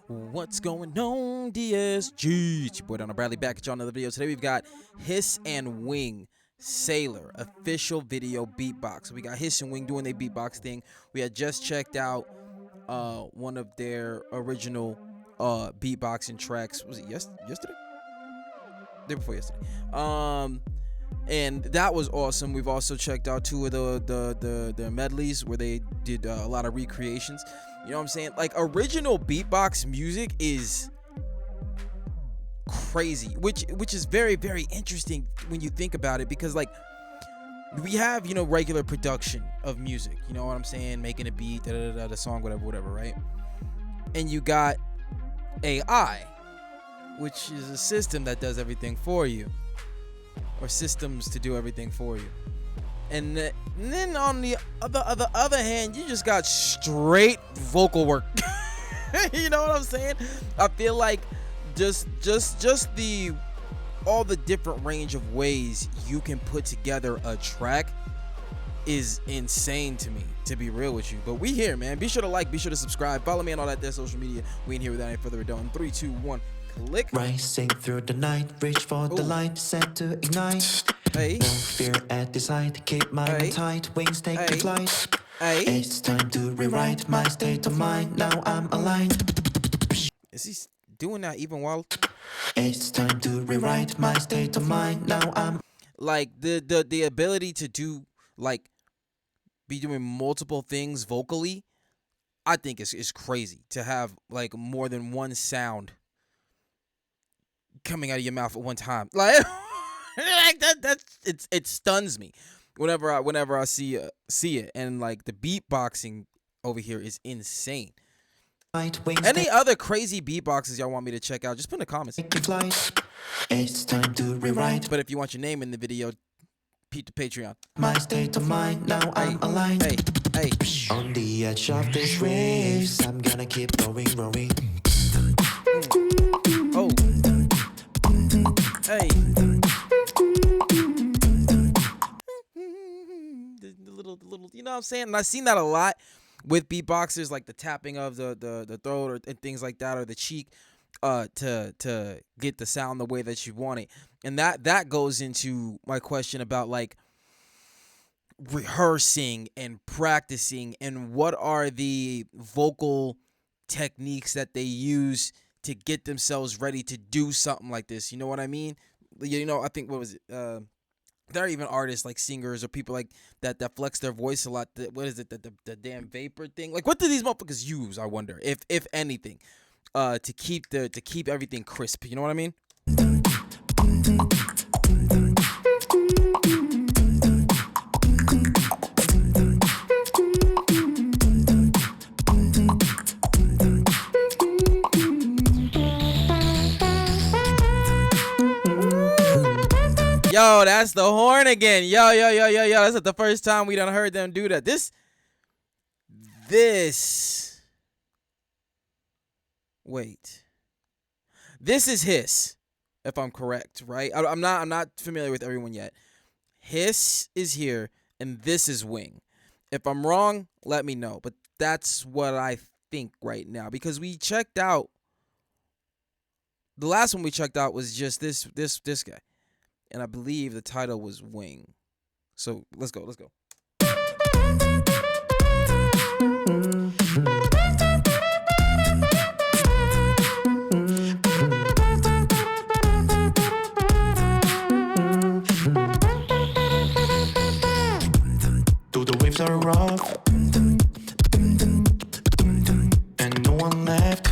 What's going on, DSG? It's your boy Darrnell Bradley back at y'all another video. Today we've got Hiss and Wing Sailor official video beatbox. So we got Hiss and Wing doing their beatbox thing. We had just checked out one of their original beatboxing tracks. Was it yesterday? Day before yesterday. And that was awesome. We've also checked out two of the medleys where they did a lot of recreations. You know what I'm saying? Like, original beatbox music is crazy, which is very, very interesting when you think about it, because like we have, you know, regular production of music, you know what I'm saying, making a beat, the song, whatever, right? And you got AI, which is a system that does everything for you, or systems to do everything for you. And then on the other hand, you just got straight vocal work. You know what I'm saying? I feel like just all the different range of ways you can put together a track is insane to me, to be real with you. But we here, man. Be sure to like, be sure to subscribe, follow me on all that there social media. We in here without any further ado. In 3, 2, 1, click. Rising through the night, reach for the light, set to ignite. Hey. No fear at the sight, keep my mind tight, wings take the flight. It's time to rewrite my state of mind, now I'm aligned. Is he doing that even while? It's time to rewrite my state of mind, now I'm like the ability to do, like, be doing multiple things vocally. I think is crazy to have like more than one sound coming out of your mouth at one time. Like, like it stuns me whenever I see it. And like the beatboxing over here is insane. Any other crazy beatboxes y'all want me to check out, just put in the comments. It's time to rewrite. But if you want your name in the video, peep the Patreon. My state of mind, now I'm aligned. Hey. On the edge of this race, I'm gonna keep going. Oh. Hey. The little, you know what I'm saying? And I've seen that a lot with beatboxers, like the tapping of the throat and things like that, or the cheek, to get the sound the way that you want it. And that goes into my question about like rehearsing and practicing, and what are the vocal techniques that they use to get themselves ready to do something like this. You know what I mean? You know, I think, what was it? There are even artists like singers or people like that flex their voice a lot. What is it? The damn vapor thing? Like, what do these motherfuckers use? I wonder, if anything, to keep everything crisp. You know what I mean? Yo, that's the horn again. Yo. That's not the first time we done heard them do that. Wait. This is Hiss, if I'm correct, right? I'm not familiar with everyone yet. Hiss is here, and this is Wing. If I'm wrong, let me know. But that's what I think right now, because we checked out. The last one we checked out was just this guy. And I believe the title was Wing. So let's go. Do the waves are rough, and no one left.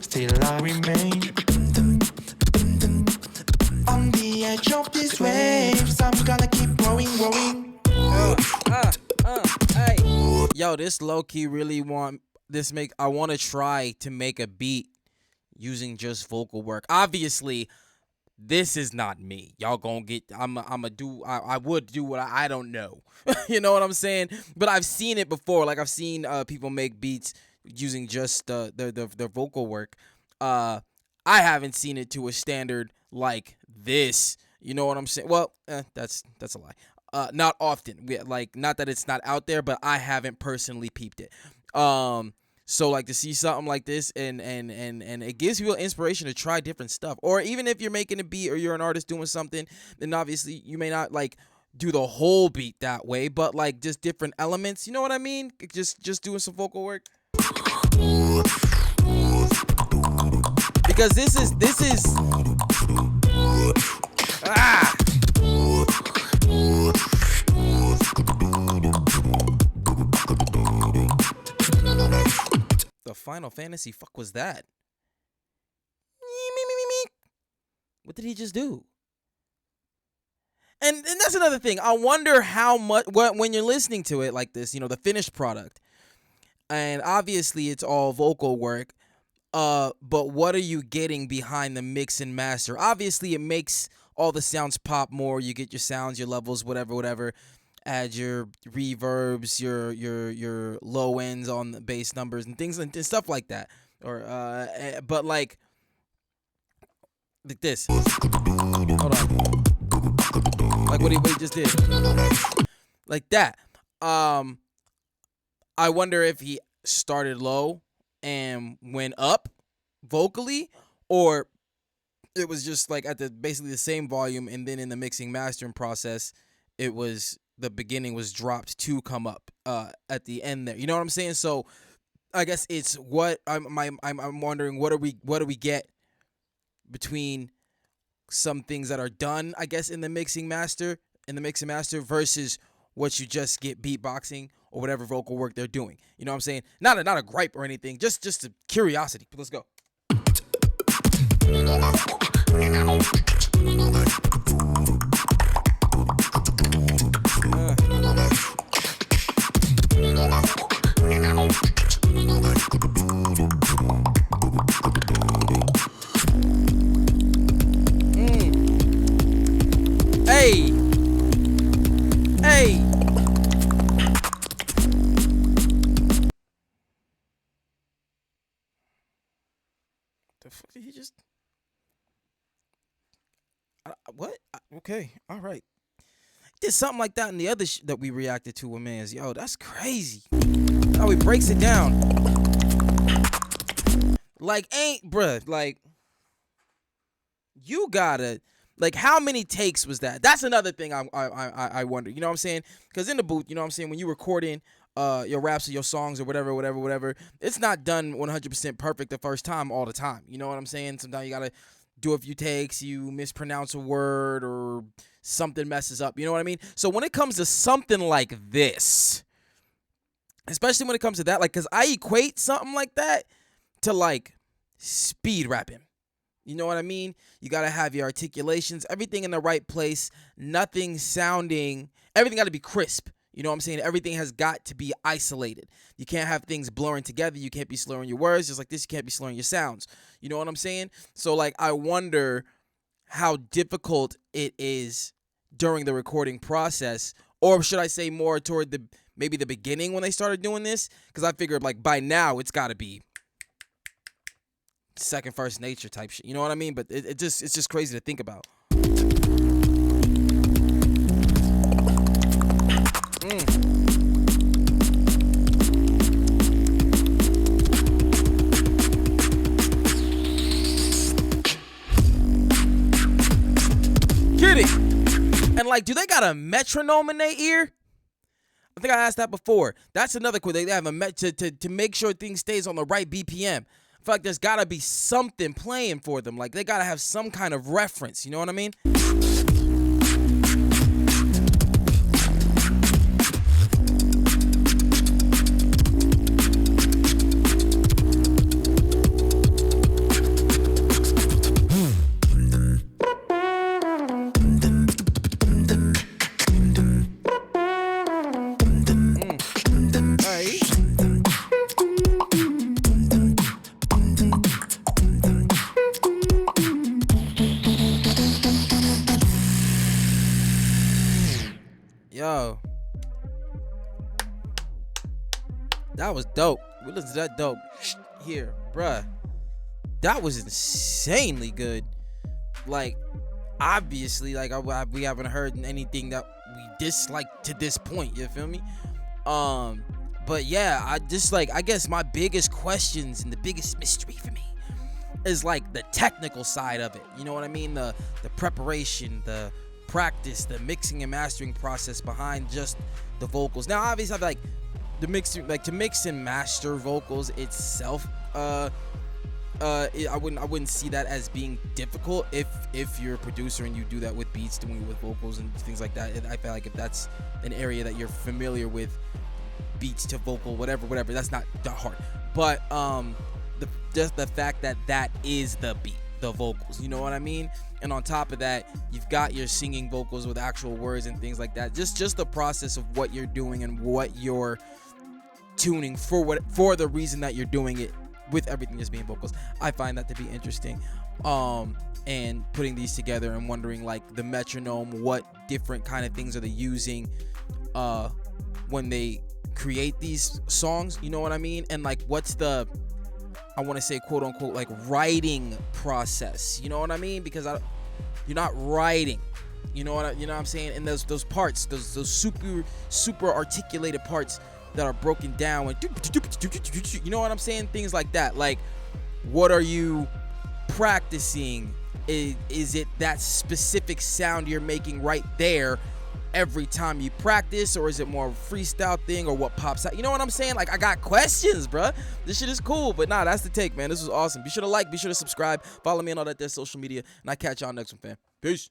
Still I remain. On the edge of these waves, I'm gonna keep growing. Hey. Yo, this low-key really I want to try to make a beat using just vocal work. Obviously, this is not me. Y'all gonna get, I would do what I don't know. You know what I'm saying? But I've seen it before. Like, I've seen people make beats using just the vocal work. I haven't seen it to a standard like this. You know what I'm saying? Well, that's a lie. Not often. Like, not that it's not out there, but I haven't personally peeped it. So like to see something like this and it gives you inspiration to try different stuff. Or even if you're making a beat or you're an artist doing something, then obviously you may not like do the whole beat that way, but like just different elements. You know what I mean? Just doing some vocal work. Because this is the Final Fantasy fuck was that? What did he just do? And that's another thing. I wonder how much when you're listening to it like this, you know, the finished product. And obviously it's all vocal work. But what are you getting behind the mix and master? Obviously it makes all the sounds pop more. You get your sounds, your levels, whatever. Add your reverbs, your low ends on the bass numbers and things and stuff like that. Or but like this. Hold on. Like what he just did. Like that. I wonder if he started low and went up vocally, or it was just like at the basically the same volume, and then in the mixing mastering process, it was the beginning was dropped to come up at the end there. You know what I'm saying? So I guess it's what I'm wondering. What do we get between some things that are done, I guess, in the mixing master versus what you just get beatboxing or whatever vocal work they're doing. You know what I'm saying? Not a gripe or anything, just a curiosity. Let's go. Hey. The fuck did he just? What? Okay, all right. Did something like that in the other that we reacted to. A man's yo, that's crazy. How he breaks it down. Like, bruh, like, you gotta, like, how many takes was that? That's another thing I wonder. You know what I'm saying? Because in the booth, you know what I'm saying, when you recording your raps or your songs or whatever, it's not done 100% perfect the first time all the time. You know what I'm saying? Sometimes you gotta do a few takes, you mispronounce a word or something messes up. You know what I mean? So when it comes to something like this, especially when it comes to that, like, because I equate something like that to like speed rapping. You know what I mean? You got to have your articulations, everything in the right place, everything got to be crisp. You know what I'm saying? Everything has got to be isolated. You can't have things blurring together. You can't be slurring your words. Just like this, you can't be slurring your sounds. You know what I'm saying? So, like, I wonder how difficult it is during the recording process, or should I say more toward maybe the beginning when they started doing this? Because I figured, like, by now it's got to be second first nature type shit. You know what I mean? But it's just crazy to think about. Get it. And like, do they got a metronome in their ear? I think I asked that before. That's another question. They have a to make sure things stays on the right BPM. I feel like there's got to be something playing for them. Like, they got to have some kind of reference. You know what I mean? Yo, that was dope. We listened to that dope here, bruh. That was insanely good. Like, obviously, like we haven't heard anything that we disliked to this point. You feel me? But But yeah, I just like, I guess my biggest questions and the biggest mystery for me is like the technical side of it. You know what I mean? The preparation, the practice, the mixing and mastering process behind just the vocals. Now, obviously, I feel like the mixing, like to mix and master vocals itself, I wouldn't see that as being difficult if you're a producer and you do that with beats, doing it with vocals and things like that. I feel like if that's an area that you're familiar with, beats to vocal, whatever, that's not that hard. But just the fact that that is the beat, the vocals, you know what I mean? And on top of that, you've got your singing vocals with actual words and things like that. Just the process of what you're doing and what you're tuning for the reason that you're doing it, with everything just being vocals. I find that to be interesting. And putting these together and wondering like the metronome, what different kind of things are they using when they create these songs, you know what I mean? And like what's the, I want to say quote unquote like writing process, you know what I mean? Because you're not writing, you know what I'm saying? And those parts, those super articulated parts that are broken down and you know what I'm saying? Things like that. Like, what are you practicing? Is it that specific sound you're making right there every time you practice, or is it more of a freestyle thing, or what pops out? You know what I'm saying? Like, I got questions, bruh. This shit is cool, but nah, that's the take, man. This was awesome. Be sure to like, be sure to subscribe, follow me on all that there social media, and I catch y'all next one, fam. Peace.